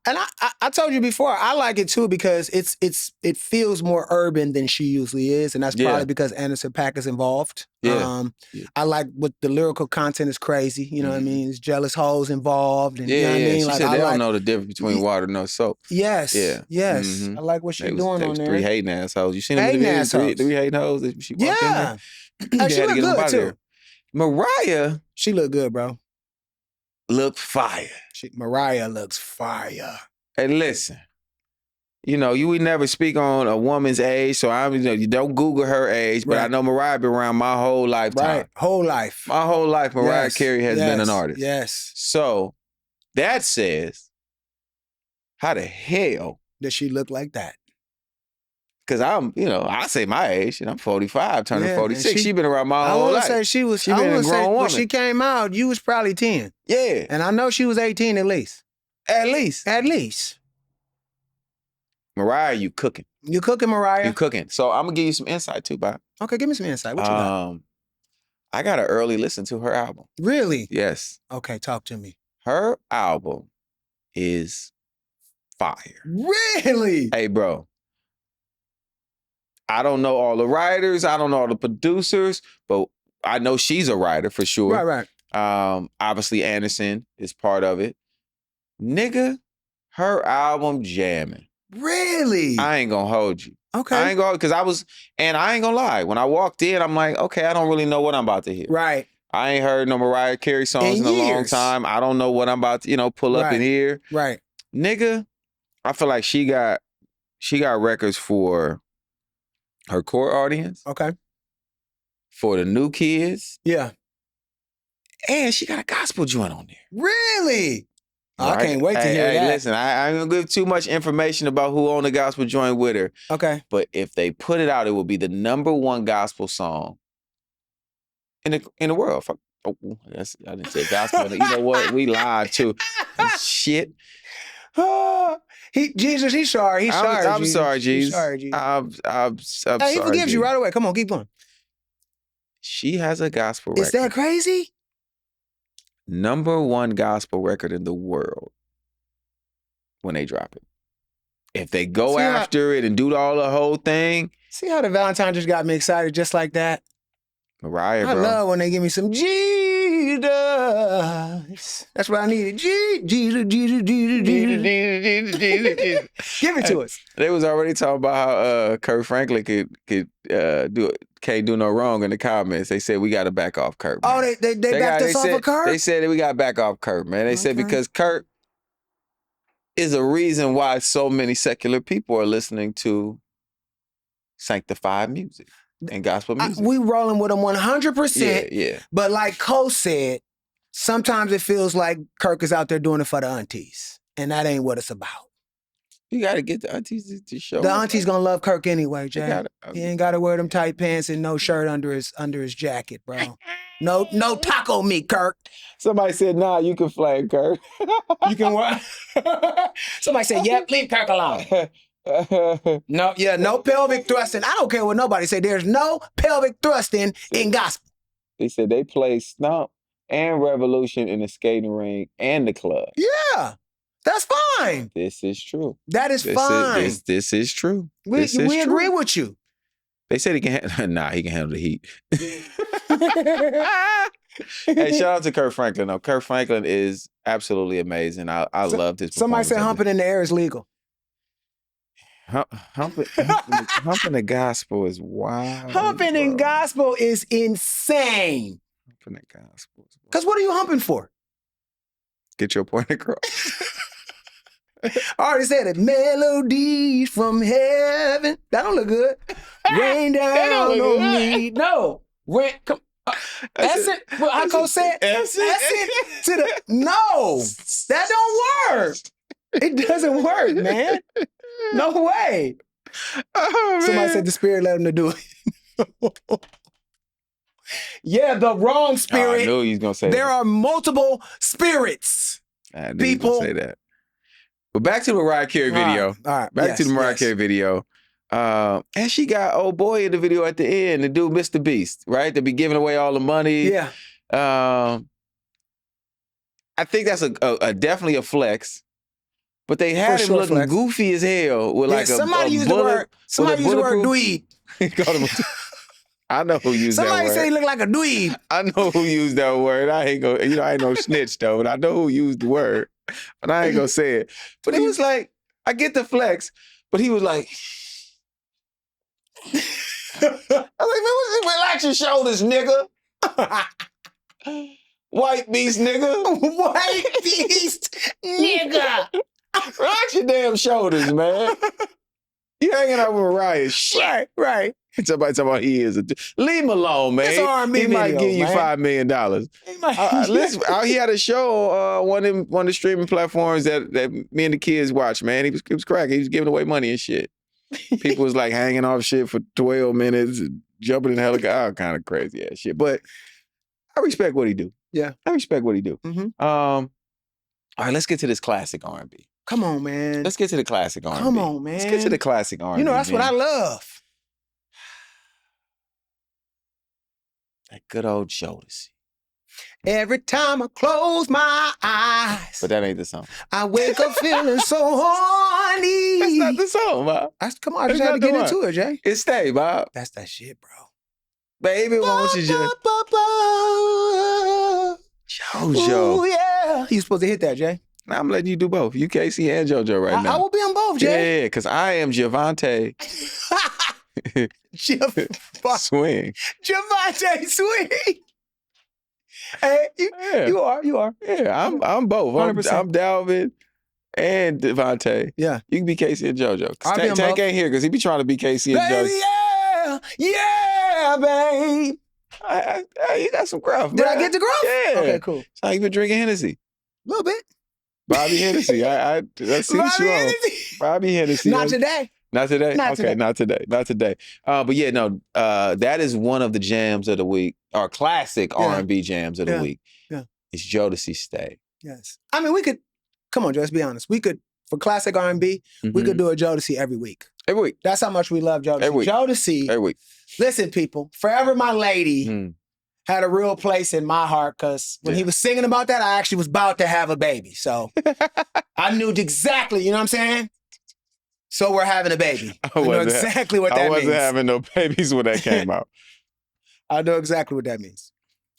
S3: And I told you before, I like it too because it feels more urban than she usually is, and that's probably because Anderson .Paak is involved. I like what the lyrical content is crazy. You know what I mean? There's jealous hoes involved, and you know what I mean.
S2: She
S3: like,
S2: said they don't know the difference between water and no soap.
S3: Yes, yes. I like what she's doing on there.
S2: 3 hating assholes. You seen them in the video? 3 hating hoes that she walked in there.
S3: She look good too.
S2: Mariah,
S3: she look good, bro.
S2: Look fire.
S3: Mariah looks fire.
S2: Hey, listen. You know, you would never speak on a woman's age, so you don't Google her age, but I know Mariah been around my whole lifetime.
S3: Right, whole life.
S2: My whole life, Mariah Carey has been an artist.
S3: Yes.
S2: So, that says, how the hell
S3: does she look like that?
S2: Because I say my age, and I'm 45, turning 46. She been around my whole life.
S3: I want to say she was, when she came out, you was probably 10.
S2: Yeah.
S3: And I know she was 18 at least.
S2: At least.
S3: At least.
S2: Mariah, you cooking.
S3: You cooking, Mariah.
S2: You cooking. So I'm going to give you some insight too, Bob.
S3: Okay, give me some insight. What you got?
S2: I got to early listen to her album.
S3: Really?
S2: Yes.
S3: Okay, talk to me.
S2: Her album is fire.
S3: Really?
S2: Hey, bro. I don't know all the writers. I don't know all the producers, but I know she's a writer for sure.
S3: Right.
S2: Obviously, Anderson is part of it. Nigga, her album jamming.
S3: Really?
S2: I ain't gonna hold you.
S3: Okay.
S2: I ain't gonna, because I ain't gonna lie. When I walked in, I'm like, okay, I don't really know what I'm about to hear.
S3: Right.
S2: I ain't heard no Mariah Carey songs in a long time. I don't know what I'm about to, pull up and hear.
S3: Right.
S2: Nigga, I feel like she got records for her core audience.
S3: Okay. For
S2: the new kids.
S3: Yeah.
S2: And she got a gospel joint on there.
S3: Really? Right? I can't wait to hear that.
S2: Listen, I ain't gonna give too much information about who owned the gospel joint with her.
S3: Okay.
S2: But if they put it out, it will be the #1 gospel song in the world. I didn't say gospel. You know what? We lied too. Shit.
S3: Jesus, he's sorry. He's sorry.
S2: I'm sorry, Jesus.
S3: He's sorry, Jesus.
S2: I'm sorry.
S3: He forgives you right away. Come on, keep going.
S2: She has a gospel record.
S3: Is that crazy?
S2: #1 gospel record in the world when they drop it. if they go
S3: See how-
S2: after it and do all the whole thing,
S3: See how the Valentine just got me excited just like that?
S2: Mariah,
S3: I
S2: bro.
S3: love when they give me some Jesus. That's what I needed. Jesus. Give it to us.
S2: They was already talking about how Kurt Franklin can't do no wrong in the comments. They said we got to back off Kurt. Man.
S3: Oh, they backed us off of Kurt?
S2: They said that we got to back off Kurt, man. They said because Kurt is a reason why so many secular people are listening to sanctified music and gospel music.
S3: We rolling with them 100%.
S2: Yeah.
S3: But like Cole said, sometimes it feels like Kirk is out there doing it for the aunties. And that ain't what it's about.
S2: You got to get the aunties to show
S3: The
S2: up,
S3: aunties
S2: man.
S3: gonna love Kirk anyway, Jay. He ain't gotta wear them tight pants and no shirt under his jacket, bro. No taco meat, Kirk.
S2: Somebody said, nah, you can flag Kurt.
S3: You can what? Somebody said, yep, leave Kirk alone. No pelvic thrusting. I don't care what nobody say. There's no pelvic thrusting in gospel.
S2: They said they play Stomp and Revolution in the skating ring and the club.
S3: Yeah, that's fine.
S2: This is true.
S3: That is fine.
S2: This is true.
S3: We
S2: true.
S3: agree with you.
S2: They said he can he can handle the heat. Hey, shout out to Kurt Franklin. though. Kurt Franklin is absolutely amazing. I loved his performance.
S3: Somebody said humping in the air is legal.
S2: Humping the gospel is wild.
S3: Humping in gospel is insane.
S2: Humping the gospel is wild.
S3: Because what are you humping for?
S2: Get your point across.
S3: I already said it. Melodies from heaven. That don't look good. Rain down on me. No. Come. That's it. What Hako said. That's it. To the no. That don't work. It doesn't work, man. No way.
S2: Oh,
S3: Somebody said the spirit led him to do it. Yeah, the wrong spirit.
S2: I knew he was gonna say
S3: there
S2: that.
S3: are multiple spirits.
S2: I knew he was gonna say that. But back to the Mariah Carey video.
S3: All right.
S2: Back to the Mariah Carey video. And she got old boy in the video at the end, the dude Mr. Beast, right? To be giving away all the money.
S3: Yeah.
S2: I think that's a definitely a flex. But they had him looking goofy as hell with like
S3: somebody used
S2: bullet,
S3: the word. Somebody used the word dweeb.
S2: I know who used that word.
S3: Somebody say he look like a dweeb.
S2: I know who used that word. I ain't I ain't no snitch though, but I know who used the word. But I ain't gonna say it. But he was like, I get the flex, but he was like, I was like, man, relax your shoulders, nigga. White beast, nigga.
S3: White beast, nigga.
S2: Relax your damn shoulders, man. You hanging out with Mariah. Shit.
S3: Right.
S2: Somebody talking about he is leave him alone, man.
S3: It's R&B
S2: he might
S3: video,
S2: give you
S3: man.
S2: $5 million. Listen, he had a show on one of the streaming platforms that me and the kids watch, man. He was cracking. He was giving away money and shit. People was like hanging off shit for 12 minutes, and jumping in the helicopter, all kind of crazy ass shit. But I respect what he do.
S3: Yeah.
S2: I respect what he do.
S3: Mm-hmm.
S2: All right, let's get to this classic R&B.
S3: Come on, man.
S2: Let's get to the classic R&B.
S3: Come on, man.
S2: Let's get to the classic R&B.
S3: You know, that's what I love.
S2: That good old Jodeci.
S3: Every time I close my eyes.
S2: But that ain't the song.
S3: I wake up feeling so horny.
S2: That's not the song, Bob.
S3: Come on, I just had to get into it, Jay.
S2: It stay, Bob.
S3: That's that shit, bro.
S2: Baby, won't you just... JoJo.
S3: Oh, yeah. You supposed to hit that, Jay.
S2: Now I'm letting you do both. You Casey and JoJo right now.
S3: I will be on both, Jay.
S2: Yeah, because I am Javante Swing.
S3: Javante Swing. Hey, you are.
S2: Yeah, I'm both.
S3: 100%.
S2: I'm Dalvin and Devontae.
S3: Yeah.
S2: You can be Casey and JoJo.
S3: I'll be
S2: Tank ain't here because he be trying to be Casey and
S3: baby,
S2: JoJo.
S3: yeah, babe.
S2: You got some gruff, man.
S3: Did I get the gruff?
S2: Yeah.
S3: Okay, cool.
S2: So you been drinking Hennessy?
S3: A little bit.
S2: Bobby Hennessy. I see what you on. Bobby Hennessy.
S3: Not today.
S2: Not today?
S3: Not
S2: okay,
S3: today.
S2: not today. But yeah, no, that is one of the jams of the week, or classic R&B jams of the week.
S3: Yeah.
S2: It's Jodeci Stay.
S3: Yes. I mean, we could, come on, Joe, let's be honest. We could, for classic R&B, we could do a Jodeci every week.
S2: Every week.
S3: That's how much we love Jodeci.
S2: Every week.
S3: Jodeci.
S2: Every week.
S3: Listen, people, Forever My Lady had a real place in my heart because when he was singing about that, I actually was about to have a baby. So I knew exactly, you know what I'm saying? So we're having a baby. I know exactly what that means.
S2: I wasn't having no babies when that came out.
S3: I know exactly what that means.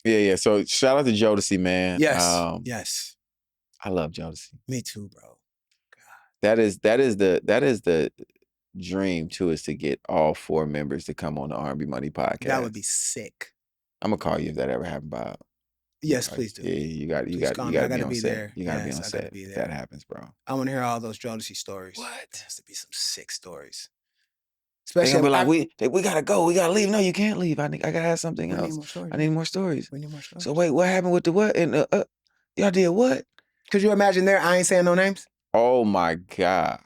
S2: Yeah. So shout out to Jodeci, man.
S3: Yes. Yes.
S2: I love Jodeci.
S3: Me too, bro.
S2: God. That is the dream too, is to get all 4 members to come on the R&bMoney podcast.
S3: That would be sick.
S2: I'm gonna call you if that ever happens, Bob.
S3: Yes, please do.
S2: Yeah, you got to be on set.
S3: There.
S2: You got to be on set if that happens, bro.
S3: I want to hear all those Jodeci stories.
S2: What?
S3: There has to be some sick stories.
S2: Especially they're gonna be like, we gotta go. We gotta leave. No, you can't leave. I gotta have something else. I need more stories.
S3: We need more stories.
S2: So wait, what happened with the what? And y'all did what?
S3: Could you imagine there? I ain't saying no names.
S2: Oh my God.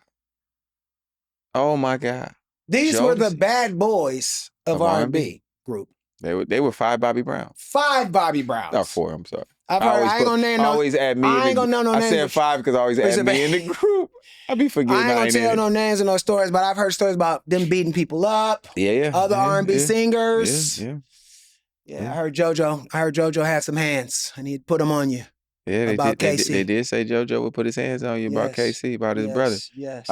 S2: Oh my God.
S3: These were the bad boys of R&B group.
S2: They were 5 Bobby Browns.
S3: 5 Bobby Browns.
S2: Not 4, I'm sorry.
S3: I ain't gonna name no.
S2: Always add me.
S3: I ain't gonna know no names.
S2: I said 5 because I always add me in the group. I be forgetting.
S3: I ain't gonna tell no names and no stories, but I've heard stories about them beating people up.
S2: Yeah.
S3: Other R&B singers.
S2: Yeah.
S3: I heard JoJo had some hands and he'd put them on you.
S2: Yeah,
S3: about Casey.
S2: They did say JoJo would put his hands on you about Casey, about his brother.
S3: Yes.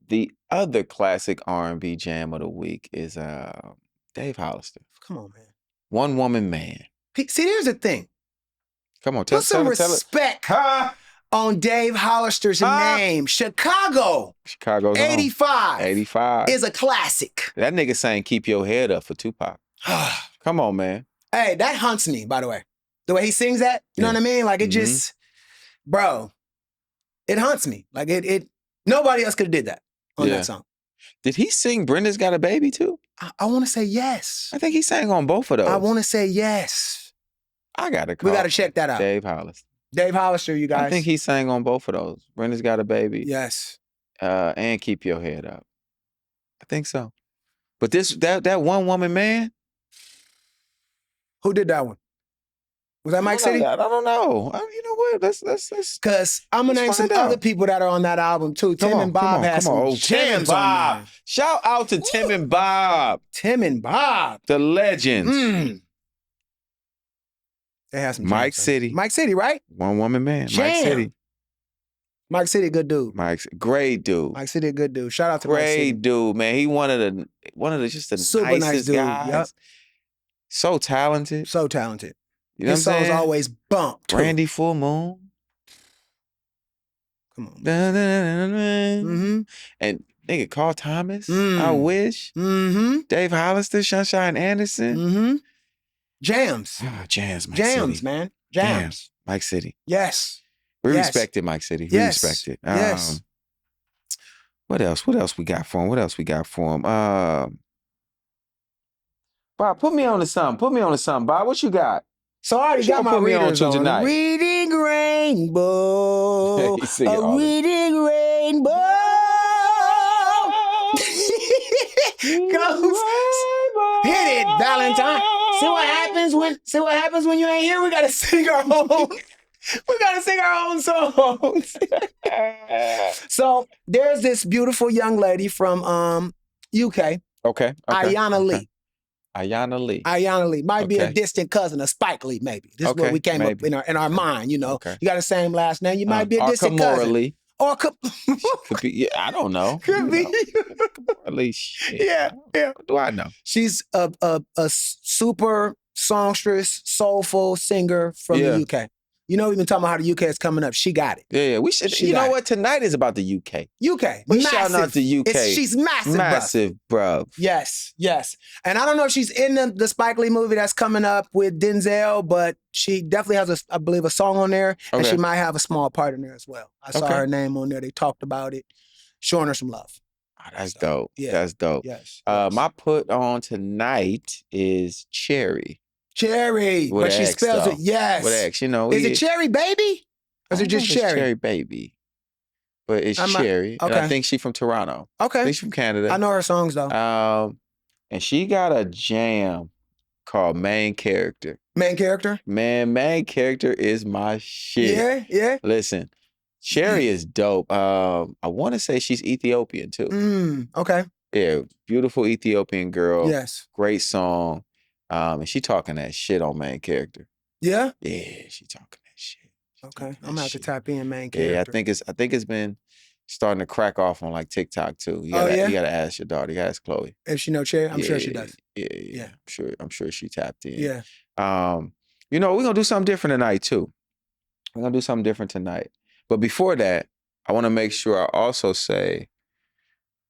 S2: The other classic R&B jam of the week is Dave Hollister.
S3: Come on, man.
S2: One Woman Man.
S3: See, here's the thing.
S2: Come on,
S3: put some respect on Dave Hollister's name. Chicago's 85.
S2: 85
S3: is a classic.
S2: That nigga saying "Keep Your Head Up" for Tupac. Come on, man.
S3: Hey, that haunts me, by the way. The way he sings that, you know what I mean? Like it just, bro, it haunts me. Like it nobody else could have did that on that song.
S2: Did he sing Brenda's Got a Baby too?
S3: I want to say yes.
S2: I think he sang on both of those.
S3: I want to say yes.
S2: I got to call.
S3: We got to check that out.
S2: Dave Hollister.
S3: Dave Hollister, you guys.
S2: I think he sang on both of those. Brenda's Got a Baby.
S3: Yes.
S2: And Keep Your Head Up. I think so. But that One Woman Man.
S3: Who did that one? Was that Mike City?
S2: I don't know. You know what? Let's.
S3: Because I'm gonna name some other people that are on that album too. Tim and Bob had some jams on there.
S2: Shout out to Tim and Bob.
S3: Tim and Bob,
S2: the legends.
S3: They had some.
S2: Mike City.
S3: Mike City, right?
S2: One Woman Man. Mike City.
S3: Mike City, good dude.
S2: Great dude.
S3: Mike City, a good dude. Shout out to Mike City.
S2: Great dude, man. He one of the just the
S3: super
S2: nicest
S3: nice dude.
S2: guys.
S3: Yep.
S2: So talented.
S3: So talented.
S2: You know
S3: His songs always bump.
S2: Brandy Full Moon.
S3: Come on.
S2: And nigga, Carl Thomas. I Wish. Dave Hollister, Sunshine Anderson.
S3: Jams.
S2: Jams, Mike
S3: Jams,
S2: City.
S3: Man. Jams.
S2: Mike City.
S3: Yes.
S2: We respect it, Mike City. We respect it.
S3: Yes.
S2: What else? What else we got for him? Bob, put me on to something. Bob, what you got?
S3: So I already got my readers on.
S2: Tonight.
S3: Reading Rainbow. Reading Rainbow. Goes. Hit it, Valentine. See what happens when you ain't here? We gotta sing our own. We gotta sing our own songs. So there's this beautiful young lady from UK.
S2: Okay.
S3: Ayana Lee.
S2: Ayana Lee.
S3: Might be a distant cousin of Spike Lee, maybe. This is what we came up in our mind, you know.
S2: Okay.
S3: You got the same last name. You might be a distant cousin.
S2: Lee.
S3: Or
S2: could be, I don't know.
S3: Could be.
S2: Lee, shit.
S3: Yeah.
S2: What do I know?
S3: She's a super songstress, soulful singer from the UK. You know, we've been talking about how the UK is coming up. She got it.
S2: Yeah, we should. You know what? Tonight is about the UK.
S3: UK.
S2: We shouting out the UK.
S3: She's massive,
S2: Massive, bruv.
S3: Yes. And I don't know if she's in the Spike Lee movie that's coming up with Denzel, but she definitely has, I believe, a song on there. And she might have a small part in there as well. I saw her name on there. They talked about it, showing her some love.
S2: Oh, that's dope. Yeah. That's dope.
S3: Yes.
S2: My put on tonight is Chxrry.
S3: Chxrry, but she spells it, yes.
S2: With X, you know.
S3: Is it Chxrry Baby? Or is it just Chxrry?
S2: Chxrry Baby. But it's Chxrry.
S3: Okay.
S2: And I think she's from Toronto.
S3: Okay.
S2: I think she's from Canada.
S3: I know her songs, though.
S2: And she got a jam called Main Character.
S3: Main Character?
S2: Man, Main Character is my shit.
S3: Yeah.
S2: Listen, Chxrry is dope. I want to say she's Ethiopian, too.
S3: Okay.
S2: Yeah, beautiful Ethiopian girl.
S3: Yes.
S2: Great song. And she talking that shit on Main Character.
S3: Yeah?
S2: Yeah, she talking that shit.
S3: Okay. I'm gonna have to type in Main Character.
S2: Yeah, I think it's been starting to crack off on like TikTok too. You gotta ask your daughter. You gotta ask Chloe.
S3: If she know Chxrry, I'm sure she does.
S2: Yeah. I'm sure she tapped in.
S3: Yeah.
S2: We're gonna do something different tonight too. We're gonna do something different tonight. But before that, I want to make sure I also say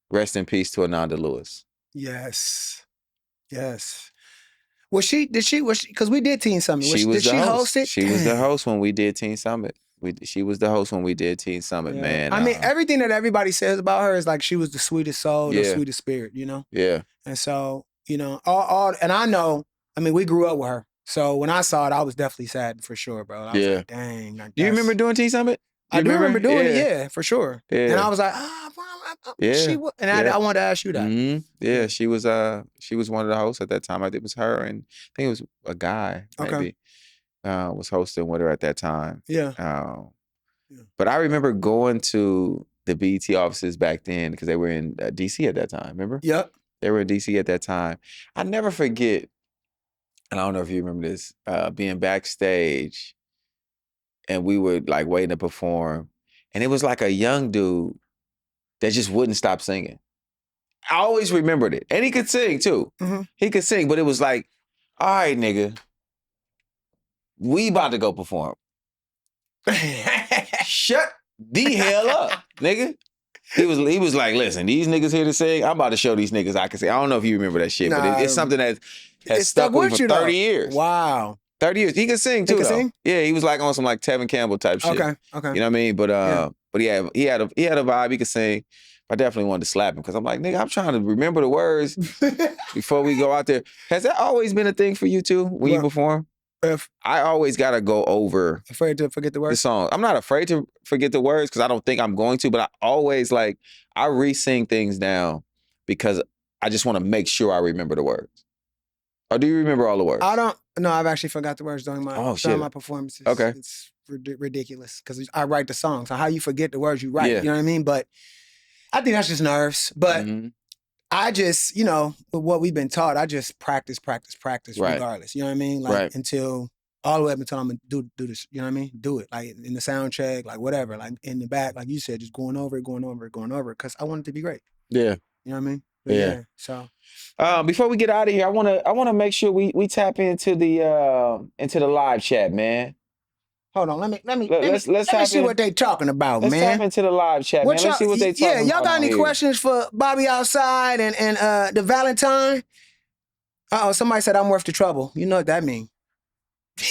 S2: rest in peace to Ananda Lewis.
S3: Yes. Was she, because we did Teen Summit. Did she host it?
S2: She was the host when we did Teen Summit. She was the host when we did Teen Summit, man.
S3: I mean, everything that everybody says about her is like she was the sweetest soul, the sweetest spirit, you know?
S2: Yeah.
S3: And so, and I know, I mean, we grew up with her. So when I saw it, I was definitely sad for sure, bro. I was like, dang. Like,
S2: do you remember doing Teen Summit?
S3: I do remember doing it, yeah, for sure.
S2: Yeah.
S3: And I was like, she was, and I wanted to ask you that.
S2: Mm-hmm. Yeah, she was one of the hosts at that time. I think it was her, and I think it was a guy maybe was hosting with her at that time.
S3: Yeah.
S2: But I remember going to the BET offices back then because they were in DC at that time. Remember?
S3: Yep.
S2: They were in DC at that time. I never forget. And I don't know if you remember this, being backstage and we were like waiting to perform. And it was like a young dude that just wouldn't stop singing. I always remembered it. And he could sing too.
S3: Mm-hmm.
S2: He could sing, but it was like, all right, nigga, we about to go perform. Shut the hell up, nigga. He was like, listen, these niggas here to sing, I'm about to show these niggas I can sing. I don't know if you remember that shit, but it's something that has stuck with me for 30 years.
S3: Wow.
S2: 30 years. He could sing too, though.
S3: Sing?
S2: Yeah, he was like on some like Tevin Campbell type shit.
S3: Okay.
S2: You know what I mean? But he had a vibe. He could sing. I definitely wanted to slap him because I'm like, nigga, I'm trying to remember the words before we go out there. Has that always been a thing for you too when you perform? I always gotta go over.
S3: Afraid to forget the words?
S2: The song. I'm not afraid to forget the words because I don't think I'm going to, but I always I re-sing things down because I just want to make sure I remember the words. Or do you remember all the words?
S3: I don't. No, I've actually forgot the words during my performances.
S2: Okay.
S3: It's ridiculous because I write the songs. So how you forget the words you write?
S2: Yeah.
S3: You know what I mean? But I think that's just nerves. But I just, with what we've been taught, I just practice regardless. You know what I mean? Like until all the way up until I'm gonna do this. You know what I mean? Do it like in the sound check, like whatever, like in the back, like you said, just going over it, because I want it to be great.
S2: Yeah.
S3: You know what I mean?
S2: But yeah.
S3: So
S2: before we get out of here, I wanna make sure we tap into the live chat, man.
S3: Hold on, let me
S2: let's
S3: see what they talking about, man.
S2: Let's tap into the live chat, man. Let's see what they talking about.
S3: Yeah, y'all got any questions for Bobby outside and the Valentine? Somebody said I'm worth the trouble. You know what that mean?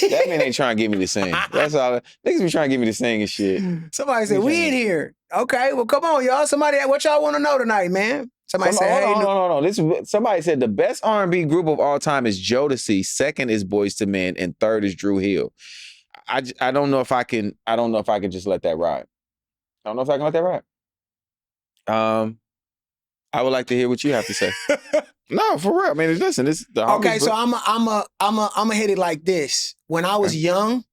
S2: That mean they trying to get me to sing. That's all. Niggas be trying to get me to sing and shit.
S3: Somebody said we in here. Okay, well come on, y'all. What y'all want to know tonight, man? Somebody said,
S2: hold on. Somebody said the best R&B group of all time is Jodeci. Second is Boyz II Men, and third is Dru Hill. I don't know if I can. I don't know if I can just let that ride. I don't know if I can let that ride. I would like to hear what you have to say. No, for real. I mean, listen. This the
S3: okay. So I'm a hit it like this. When I was young,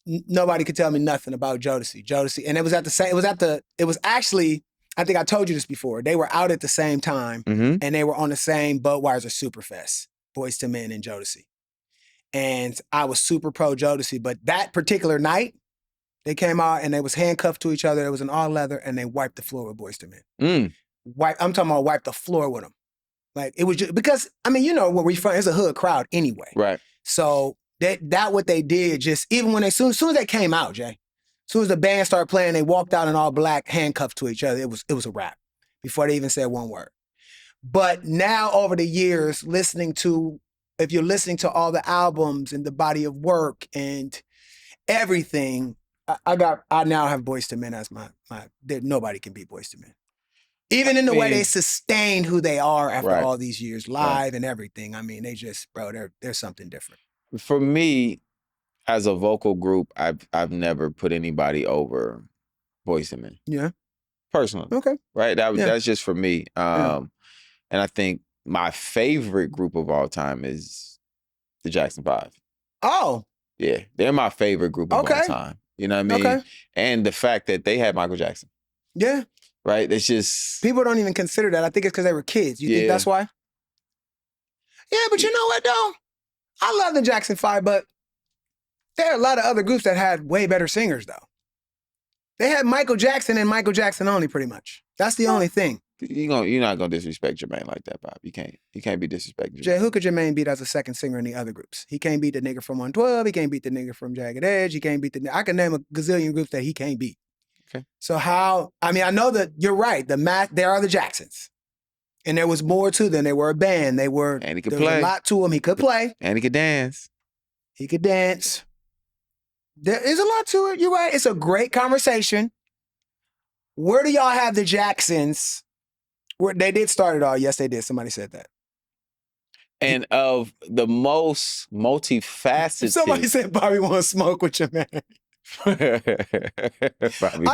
S3: nobody could tell me nothing about Jodeci, and it was at the same. It was actually. I think I told you this before. They were out at the same time, and they were on the same Budweiser Superfest. Boyz II Men and Jodeci. And I was super pro Jodeci, but that particular night, they came out and they was handcuffed to each other. It was an all leather, and they wiped the floor with Boyz II Men. I'm talking about wipe the floor with them. Like it was just because I mean, you know where we from? It's a hood crowd anyway. Right. So that what they did, just even when soon as they came out, Jay, as soon as the band started playing, they walked out in all black, handcuffed to each other. It was a wrap before they even said one word. But now over the years, if you're listening to all the albums and the body of work and everything, I now have Boyz II Men as my nobody can beat Boyz II Men. Even in the way they sustained who they are after all these years, live and everything. I mean, they just, bro, they're something different.
S2: For me, as a vocal group, I've never put anybody over Boyz II Men. Yeah. Personally. Okay. Right? That's just for me. And I think my favorite group of all time is the Jackson 5. Oh. Yeah. They're my favorite group of all time. You know what I mean? Okay. And the fact that they had Michael Jackson. Yeah. Right? It's just... People don't even consider that. I think it's because they were kids. You think that's why? Yeah, but you know what, though? I love the Jackson 5, but there are a lot of other groups that had way better singers, though.
S3: They had Michael Jackson and Michael Jackson only, pretty much. That's the only thing.
S2: You're not gonna disrespect Jermaine like that, Bob. You can't be disrespecting.
S3: Jay, who could Jermaine beat as a second singer in the other groups? He can't beat the nigga from 112. He can't beat the nigga from Jagged Edge. He can't beat the. I can name a gazillion groups that he can't beat.
S2: Okay.
S3: So how? I mean, I know that you're right. There are the Jacksons, and there was more to them. They were a band. They were.
S2: And he could
S3: there
S2: play.
S3: was a lot to him. He could play.
S2: And he could dance.
S3: He could dance. There is a lot to it. You're right. It's a great conversation. Where do y'all have the Jacksons? Where they did start it all. Yes, they did. Somebody said that.
S2: And of the most multifaceted.
S3: Somebody said Bobby want to smoke with your man. I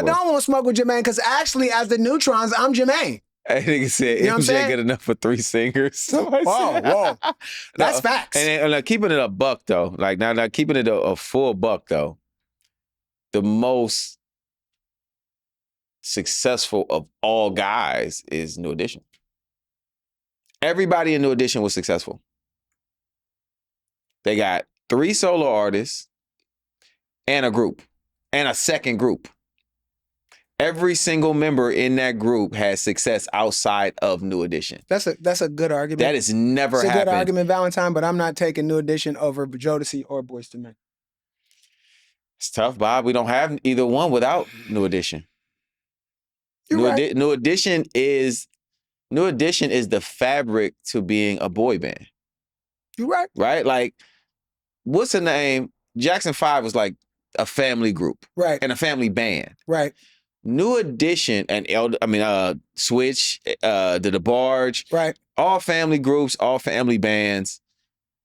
S3: don't want to smoke with Jermaine because actually, as the Neutrons, I'm Jermaine.
S2: I think it said,
S3: you know
S2: MJ good enough for 3 singers.
S3: Whoa. That's facts.
S2: And keeping it a buck, though. Like, now keeping it a full buck, though. The most successful of all guys is New Edition. Everybody in New Edition was successful. They got 3 solo artists and a group and a second group. Every single member in that group has success outside of New Edition.
S3: That's a good argument.
S2: That has never happened.
S3: It's a good argument, Valentine, but I'm not taking New Edition over Jodeci or Boyz II Men.
S2: It's tough, Bob. We don't have either one without New Edition. New Edition is the fabric to being a boy band.
S3: You're right.
S2: Right? Like, what's the name? Jackson 5 was like a family group.
S3: Right.
S2: And a family band.
S3: Right.
S2: New Edition and Switch, the DeBarge.
S3: Right.
S2: All family groups, all family bands.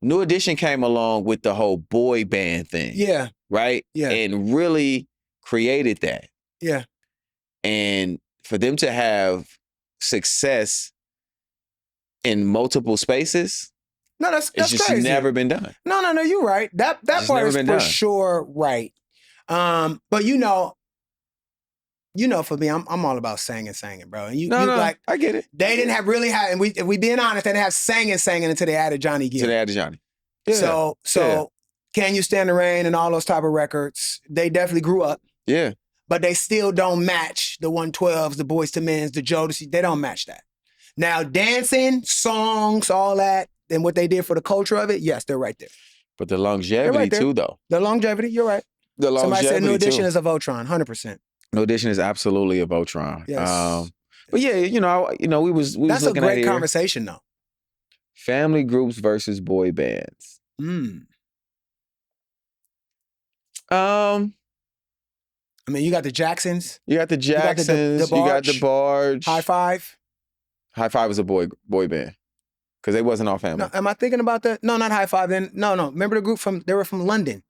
S2: New Edition came along with the whole boy band thing.
S3: Yeah.
S2: Right?
S3: Yeah.
S2: And really created that.
S3: Yeah.
S2: And for them to have success in multiple spaces,
S3: no, that's
S2: just
S3: crazy.
S2: Never been done.
S3: No, you're right. That part is for sure right. But you know, for me, I'm all about singing, bro. And like,
S2: I get it.
S3: They didn't have really have, and if we being honest, they didn't have singing until they added Johnny Gill.
S2: Yeah.
S3: So Can You Stand the Rain and all those type of records, they definitely grew up.
S2: Yeah.
S3: But they still don't match the 112s, the Boyz II Men, the Jodeci. They don't match that. Now, dancing, songs, all that, and what they did for the culture of it, yes, they're right there.
S2: But the longevity too, though.
S3: The longevity, you're right.
S2: The longevity.
S3: Somebody said New Edition is a Voltron, 100%.
S2: New Edition is absolutely a Voltron.
S3: Yes.
S2: But yeah, we was looking at
S3: That's a great conversation, though.
S2: Family groups versus boy bands.
S3: I mean, you got the Jacksons.
S2: You got the Jacksons. You got the Barge.
S3: High Five.
S2: High Five was a boy band because they wasn't all family.
S3: No, am I thinking about that? No, not High Five. Then no. Remember the group they were from London.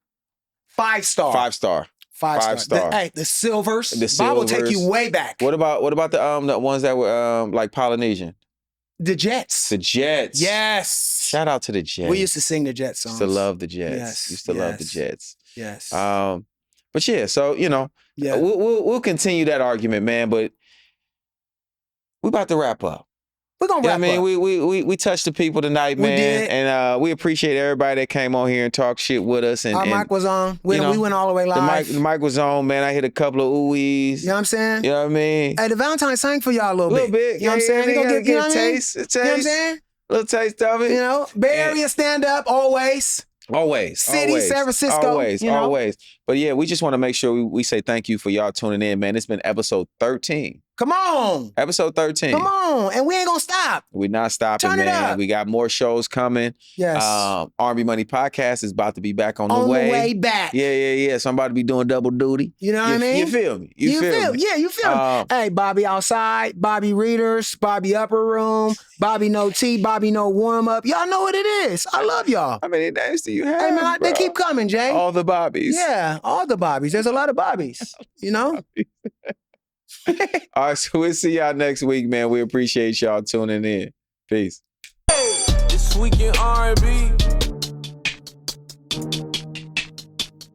S3: 5 Star.
S2: 5 Star.
S3: 5 Star. The Silvers. Bob will take you way back.
S2: What about the ones that were like Polynesian?
S3: The Jets.
S2: The Jets.
S3: Yes.
S2: Shout out to the Jets.
S3: We used to sing the Jets songs.
S2: Used to love the Jets.
S3: Yes.
S2: Used to love the Jets.
S3: Yes.
S2: But yeah, so we'll continue that argument, man. But we about to wrap up.
S3: We're gonna wrap up.
S2: We touched the people tonight, man. We did. And we appreciate everybody that came on here and talked shit with us. And
S3: our mic was on. We went all the way live.
S2: The mic was on, man. I hit a couple of oohies.
S3: You know what I'm saying?
S2: You know what I mean?
S3: Hey, the Valentine sang for y'all a little bit. You know what I'm saying?
S2: You know get a taste.
S3: You know what I'm saying?
S2: Little taste of it.
S3: Bay Area stand up always. City, San Francisco.
S2: Always. But yeah, we just want to make sure we say thank you for y'all tuning in, man. It's been episode 13.
S3: Come on.
S2: Episode 13.
S3: Come on. And we ain't gonna stop.
S2: We're not stopping,
S3: Turn it
S2: man.
S3: up.
S2: We got more shows coming.
S3: Yes.
S2: RnBMoney podcast is about to be back on the way.
S3: On the way back.
S2: Yeah. So I'm about to be doing double duty.
S3: You know what I mean?
S2: You feel me? You feel me?
S3: Yeah, you feel me. Hey, Bobby outside, Bobby readers, Bobby upper room, Bobby no tea, Bobby no warm up. Y'all know what it is. I love y'all.
S2: How many names do you have?
S3: Hey, man, they keep coming, Jay.
S2: All the Bobbies.
S3: Yeah, all the Bobbies. There's a lot of Bobbies, you know?
S2: All right, so we'll see y'all next week, man. We appreciate y'all tuning in. Peace.
S1: This week in R&B.